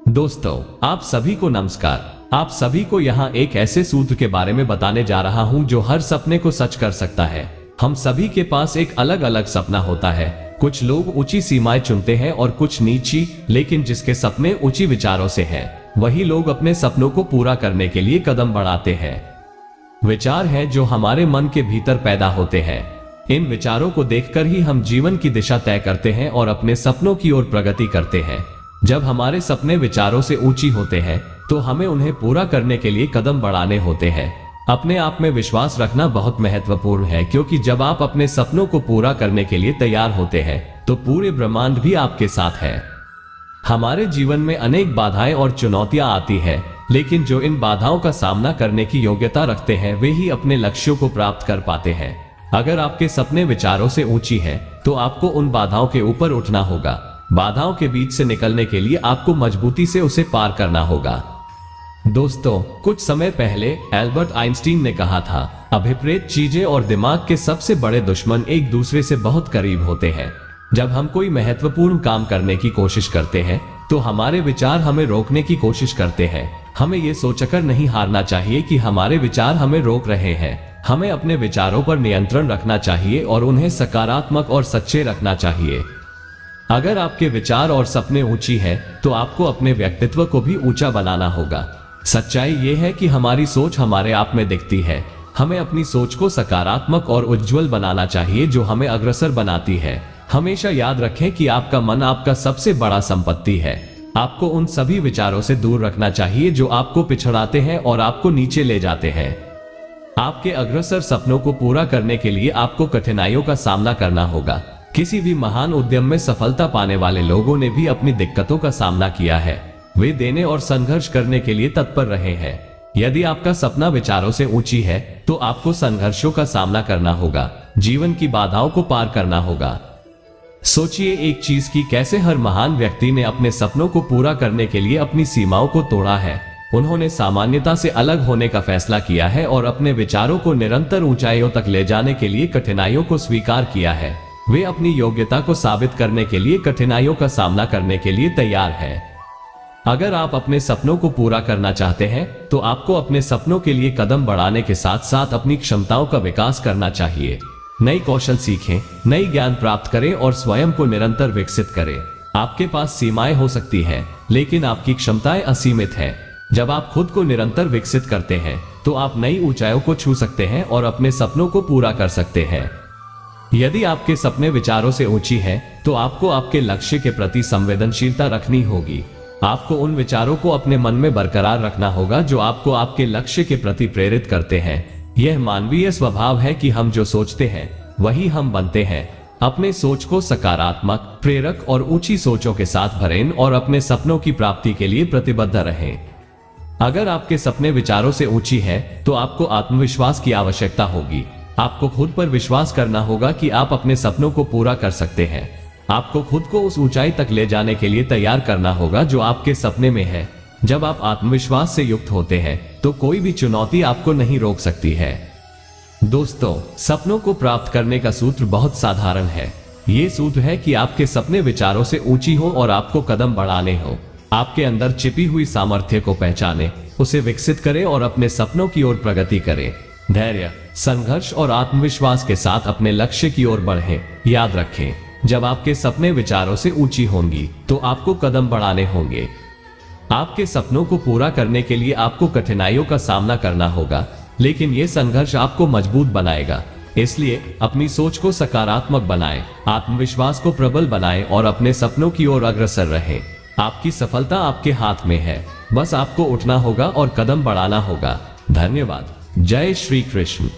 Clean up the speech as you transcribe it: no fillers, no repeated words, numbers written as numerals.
दोस्तों, आप सभी को नमस्कार। आप सभी को यहाँ एक ऐसे सूत्र के बारे में बताने जा रहा हूँ जो हर सपने को सच कर सकता है। हम सभी के पास एक अलग अलग सपना होता है। कुछ लोग ऊंची सीमाएं चुनते हैं और कुछ नीची, लेकिन जिसके सपने ऊंची विचारों से हैं, वही लोग अपने सपनों को पूरा करने के लिए कदम बढ़ाते हैं। विचार हैं जो हमारे मन के भीतर पैदा होते हैं। इन विचारों को देखकर ही हम जीवन की दिशा तय करते हैं और अपने सपनों की ओर प्रगति करते हैं। जब हमारे सपने विचारों से ऊंची होते हैं, तो हमें उन्हें पूरा करने के लिए कदम बढ़ाने होते हैं। अपने आप में विश्वास रखना बहुत महत्वपूर्ण है, क्योंकि जब आप अपने सपनों को पूरा करने के लिए तैयार होते हैं, तो पूरे ब्रह्मांड भी आपके साथ है। हमारे जीवन में अनेक बाधाएं और चुनौतियां आती हैं, लेकिन जो इन बाधाओं का सामना करने की योग्यता रखते हैं, वे ही अपने लक्ष्यों को प्राप्त कर पाते हैं। अगर आपके सपने विचारों से ऊंची है, तो आपको उन बाधाओं के ऊपर उठना होगा। बाधाओं के बीच से निकलने के लिए आपको मजबूती से उसे पार करना होगा। दोस्तों, कुछ समय पहले एल्बर्ट आइंस्टीन ने कहा था, अभिप्रेत चीजें और दिमाग के सबसे बड़े दुश्मन एक दूसरे से बहुत करीब होते हैं। जब हम कोई महत्वपूर्ण काम करने की कोशिश करते हैं, तो हमारे विचार हमें रोकने की कोशिश करते हैं। हमें ये सोचकर नहीं हारना चाहिए कि हमारे विचार हमें रोक रहे हैं। हमें अपने विचारों पर नियंत्रण रखना चाहिए और उन्हें सकारात्मक और सच्चे रखना चाहिए। अगर आपके विचार और सपने ऊंची है, तो आपको अपने व्यक्तित्व को भी ऊंचा बनाना होगा। सच्चाई ये है कि हमारी सोच हमारे आप में दिखती है। हमें अपनी सोच को सकारात्मक और उज्जवल बनाना चाहिए, जो हमें अग्रसर बनाती है। हमेशा याद रखें कि आपका मन आपका सबसे बड़ा संपत्ति है। आपको उन सभी विचारों से दूर रखना चाहिए जो आपको पिछड़ाते हैं और आपको नीचे ले जाते हैं। आपके अग्रसर सपनों को पूरा करने के लिए आपको कठिनाइयों का सामना करना होगा। किसी भी महान उद्यम में सफलता पाने वाले लोगों ने भी अपनी दिक्कतों का सामना किया है। वे देने और संघर्ष करने के लिए तत्पर रहे हैं। यदि आपका सपना विचारों से ऊंची है, तो आपको संघर्षों का सामना करना होगा, जीवन की बाधाओं को पार करना होगा। सोचिए एक चीज की कैसे हर महान व्यक्ति ने अपने सपनों को पूरा करने के लिए अपनी सीमाओं को तोड़ा है। उन्होंने सामान्यता से अलग होने का फैसला किया है और अपने विचारों को निरंतर ऊंचाइयों तक ले जाने के लिए कठिनाइयों को स्वीकार किया है। वे अपनी योग्यता को साबित करने के लिए कठिनाइयों का सामना करने के लिए तैयार हैं। अगर आप अपने सपनों को पूरा करना चाहते हैं, तो आपको अपने सपनों के लिए कदम बढ़ाने के साथ साथ अपनी क्षमताओं का विकास करना चाहिए। नई कौशल सीखें, नई ज्ञान प्राप्त करें और स्वयं को निरंतर विकसित करें। आपके पास सीमाएं हो सकती हैं, लेकिन आपकी क्षमताएं असीमित हैं। जब आप खुद को निरंतर विकसित करते हैं, तो आप नई ऊंचाइयों को छू सकते हैं और अपने सपनों को पूरा कर सकते हैं। यदि आपके सपने विचारों से ऊंची है, तो आपको आपके लक्ष्य के प्रति संवेदनशीलता रखनी होगी। आपको उन विचारों को अपने मन में बरकरार रखना होगा जो आपको आपके लक्ष्य के प्रति प्रेरित करते हैं। यह मानवीय स्वभाव है कि हम जो सोचते हैं, वही हम बनते हैं। अपने सोच को सकारात्मक, प्रेरक और ऊंची सोचों के साथ भरें और अपने सपनों की प्राप्ति के लिए प्रतिबद्ध रहें। अगर आपके सपने विचारों से ऊंची है, तो आपको आत्मविश्वास की आवश्यकता होगी। आपको खुद पर विश्वास करना होगा कि आप अपने सपनों को पूरा कर सकते हैं। आपको खुद को उस ऊंचाई तक ले जाने के लिए तैयार करना होगा जो आपके सपने में है। जब आप आत्मविश्वास से युक्त होते हैं, तो कोई भी चुनौती आपको नहीं रोक सकती है। दोस्तों, सपनों को प्राप्त करने का सूत्र बहुत साधारण है। ये सूत्र है कि आपके सपने विचारों से ऊंची हो और आपको कदम बढ़ाने हो। आपके अंदर छिपी हुई सामर्थ्य को पहचानें, उसे विकसित करें और अपने सपनों की ओर प्रगति करें। धैर्य, संघर्ष और आत्मविश्वास के साथ अपने लक्ष्य की ओर बढ़ें। याद रखें, जब आपके सपने विचारों से ऊंची होंगी, तो आपको कदम बढ़ाने होंगे। आपके सपनों को पूरा करने के लिए आपको कठिनाइयों का सामना करना होगा, लेकिन यह संघर्ष आपको मजबूत बनाएगा। इसलिए अपनी सोच को सकारात्मक बनाएं, आत्मविश्वास को प्रबल बनाएं और अपने सपनों की ओर अग्रसर रहें। आपकी सफलता आपके हाथ में है, बस आपको उठना होगा और कदम बढ़ाना होगा। धन्यवाद। जय श्री कृष्ण।